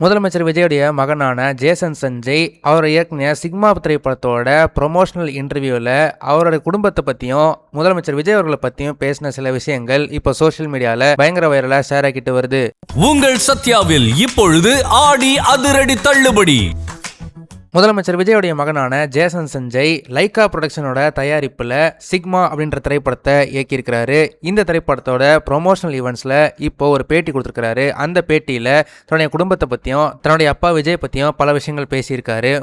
முதலமைச்சர் விஜயுடைய மகனான ஜேசன் சஞ்சய் அவர் இயக்குன சிக்மா திரைப்படத்தோட ப்ரொமோஷனல் இன்டர்வியூவில் அவருடைய குடும்பத்தை பற்றியும் முதலமைச்சர் விஜய் அவர்களை பற்றியும் பேசின சில விஷயங்கள் இப்போ சோஷியல் மீடியாவில் பயங்கர வைரலாக ஷேர் ஆகிட்டு வருது. உங்கள் சத்யாவில் இப்பொழுது ஆடி அதிரடி தள்ளுபடி. முதலமைச்சர் விஜயுடைய மகனான ஜேசன் சஞ்சய் லைகா ப்ரொடக்ஷனோட தயாரிப்பில் சிக்மா அப்படின்ற திரைப்படத்தை இயக்கியிருக்கிறாரு. இந்த திரைப்படத்தோட ப்ரொமோஷனல் ஈவெண்ட்ஸில் இப்போ ஒரு பேட்டி கொடுத்துருக்காரு. அந்த பேட்டியில் தன்னுடைய குடும்பத்தை பற்றியும் தன்னுடைய அப்பா விஜய் பற்றியும் பல விஷயங்கள் பேசியிருக்காரு.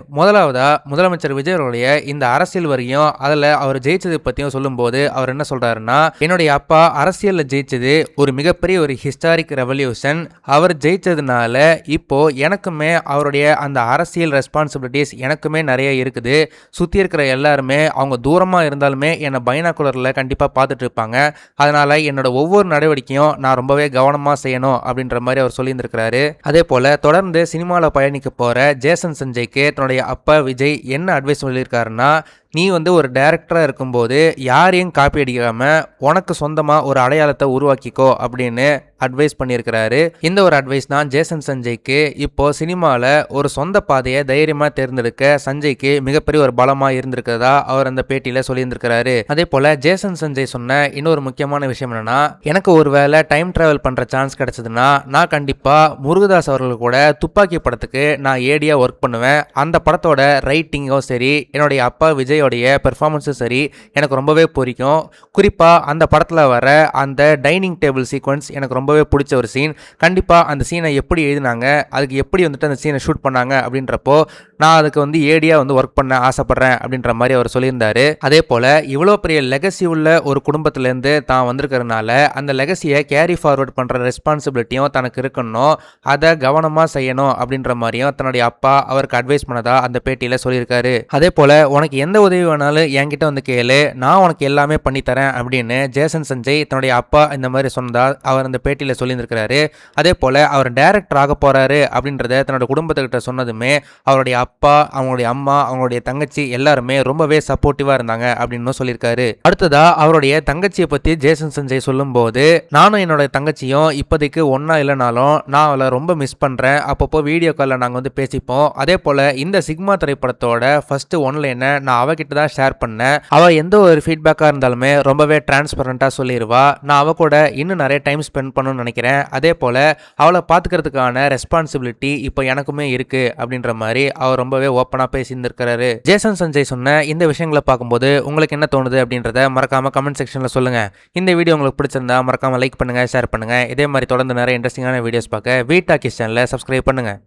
முதலமைச்சர் விஜய் அவருடைய இந்த அரசியல் வரையும் அதில் அவர் ஜெயிச்சது பற்றியும் சொல்லும்போது அவர் என்ன சொல்கிறாருன்னா, என்னுடைய அப்பா அரசியலில் ஜெயிச்சது ஒரு மிகப்பெரிய ஒரு ஹிஸ்டாரிக் ரெவல்யூஷன். அவர் ஜெயிச்சதுனால இப்போ எனக்குமே அவருடைய அந்த அரசியல் ரெஸ்பான்சிபிலிட்டி எனக்குமே நிறைய இருக்குது. சுற்றி இருக்கிற எல்லாருமே அவங்க தூரமாக இருந்தாலுமே என்னை பைனாகுலரில் கண்டிப்பாக பார்த்துட்டு இருப்பாங்க. அதனால் என்னோட ஒவ்வொரு நடவடிக்கையும் நான் ரொம்பவே கவனமாக செய்யணும் அப்படின்ற மாதிரி அவர் சொல்லியிருந்திருக்கிறாரு. அதே போல் தொடர்ந்து சினிமாவில் பயணிக்க போகிற ஜேசன் சஞ்சய்க்கு தன்னுடைய அப்பா விஜய் என்ன அட்வைஸ் சொல்லியிருக்காருன்னா, நீ ஒரு டைரக்டராக இருக்கும்போது யாரையும் காப்பி அடிக்காமல் உனக்கு சொந்தமாக ஒரு அடையாளத்தை உருவாக்கிக்கோ அப்படின்னு அட்வைஸ் பண்ணியிருக்கிறாரு. இந்த ஒரு அட்வைஸ் தான் ஜேசன் சஞ்சய்க்கு இப்போ சினிமாவில் ஒரு சொந்த பாதையை தைரியமாக தேர்ந்தெடுக்க சஞ்சய்க்கு மிகப்பெரிய ஒரு பலமாக இருந்திருக்கிறதா அவர் அந்த பேட்டியில் சொல்லியிருந்திருக்கிறாரு. அதே போல் ஜேசன் சஞ்சய் சொன்ன இன்னொரு முக்கியமான விஷயம் என்னன்னா, எனக்கு ஒரு வேளை டைம் டிராவல் பண்ணுற சான்ஸ் கிடைச்சதுன்னா நான் கண்டிப்பாக முருகதாஸ் அவர்கள் கூட துப்பாக்கி படத்துக்கு நான் ஏடியாக ஒர்க் பண்ணுவேன். அந்த படத்தோட ரைட்டிங்கும் சரி என்னுடைய அப்பா விஜய் பெர்ஃபார்மன்ஸும் சரி எனக்கு ரொம்பவே பிடிக்கும். குறிப்பாக அந்த படத்தில் வர அந்த டைனிங் டேபிள் சீக்வன்ஸ் எனக்கு ரொம்பவே பிடிச்ச ஒரு சீன். கண்டிப்பாக அந்த சீனை எப்படி எழுதினாங்க, அதுக்கு எப்படி அந்த சீனை ஷூட் பண்ணாங்க அப்படின்றப்போ நான் அதுக்கு ஏடியாக ஒர்க் பண்ண ஆசைப்பட்றேன் அப்படின்ற மாதிரி அவர் சொல்லியிருந்தாரு. அதே போல் இவ்வளோ பெரிய லெகசி உள்ள ஒரு குடும்பத்திலேருந்து தான் வந்திருக்கிறதுனால அந்த லெகசியை கேரி ஃபார்வர்ட் பண்ணுற ரெஸ்பான்சிபிலிட்டியும் தனக்கு இருக்கணும், அதை கவனமாக செய்யணும் அப்படின்ற மாதிரியும் தன்னுடைய அப்பா அவருக்கு அட்வைஸ் பண்ணதா அந்த பேட்டியில் சொல்லியிருக்காரு. அதே போல் உனக்கு எந்த உதவி வேணாலும் என்கிட்ட கேளு, நான் உனக்கு எல்லாமே பண்ணித்தரேன் அப்படின்னு ஜேசன் சஞ்சய் தன்னுடைய அப்பா இந்த மாதிரி சொன்னதா அவர் அந்த பேட்டியில் சொல்லியிருந்திருக்கிறாரு. அதே போல் அவர் டைரக்டர் ஆக போகிறாரு அப்படின்றத தன்னோட குடும்பத்துக்கிட்ட சொன்னதுமே அவருடைய அப்பா, அவங்களுடைய அம்மா, அவங்களுடைய தங்கச்சி எல்லாருமே ரொம்பவே சப்போர்ட்டிவாக இருந்தாங்க அப்படின்னு சொல்லியிருக்காரு. அடுத்ததா அவருடைய தங்கச்சியை பற்றி ஜேசன் சஞ்சய் சொல்லும்போது, நானும் என்னோட தங்கச்சியும் இப்போதைக்கு ஒன்றா இல்லைனாலும் நான் அவளை ரொம்ப மிஸ் பண்ணுறேன். அப்பப்போ வீடியோ காலில் நாங்கள் பேசிப்போம். அதே போல் இந்த சிக்மா திரைப்படத்தோட ஃபர்ஸ்ட் ஒன்லைனை நான் அவகிட்ட தான் ஷேர் பண்ணேன். அவள் எந்த ஒரு ஃபீட்பேக்காக இருந்தாலுமே ரொம்பவே டிரான்ஸ்பரண்டாக சொல்லிடுவா. நான் அவள் கூட இன்னும் நிறைய டைம் ஸ்பெண்ட் பண்ணணும்னு நினைக்கிறேன். அதே போல் அவளை பார்த்துக்கிறதுக்கான ரெஸ்பான்சிபிலிட்டி இப்போ எனக்குமே இருக்குது அப்படின்ற மாதிரி அவர் ரொம்பவே ஓப்பனாக பேசியிருந்திருக்கிறாரு. ஜேசன் சஞ்சய் சொன்ன இந்த விஷயங்களை பார்க்கும்போது உங்களுக்கு என்ன தோணுது அப்படின்றத மறக்காமல் கமெண்ட் செக்ஷனில் சொல்லுங்கள். இந்த வீடியோ உங்களுக்கு பிடிச்சிருந்தா மறக்காமல் லைக் பண்ணுங்கள், ஷேர் பண்ணுங்கள். இதே மாதிரி தொடர்ந்து நிறைய இன்ட்ரெஸ்டிங்கான வீடியோஸ் பார்க்க வீட்டாக்கிஸ் சேனலை சப்ஸ்கிரைப் பண்ணுங்கள்.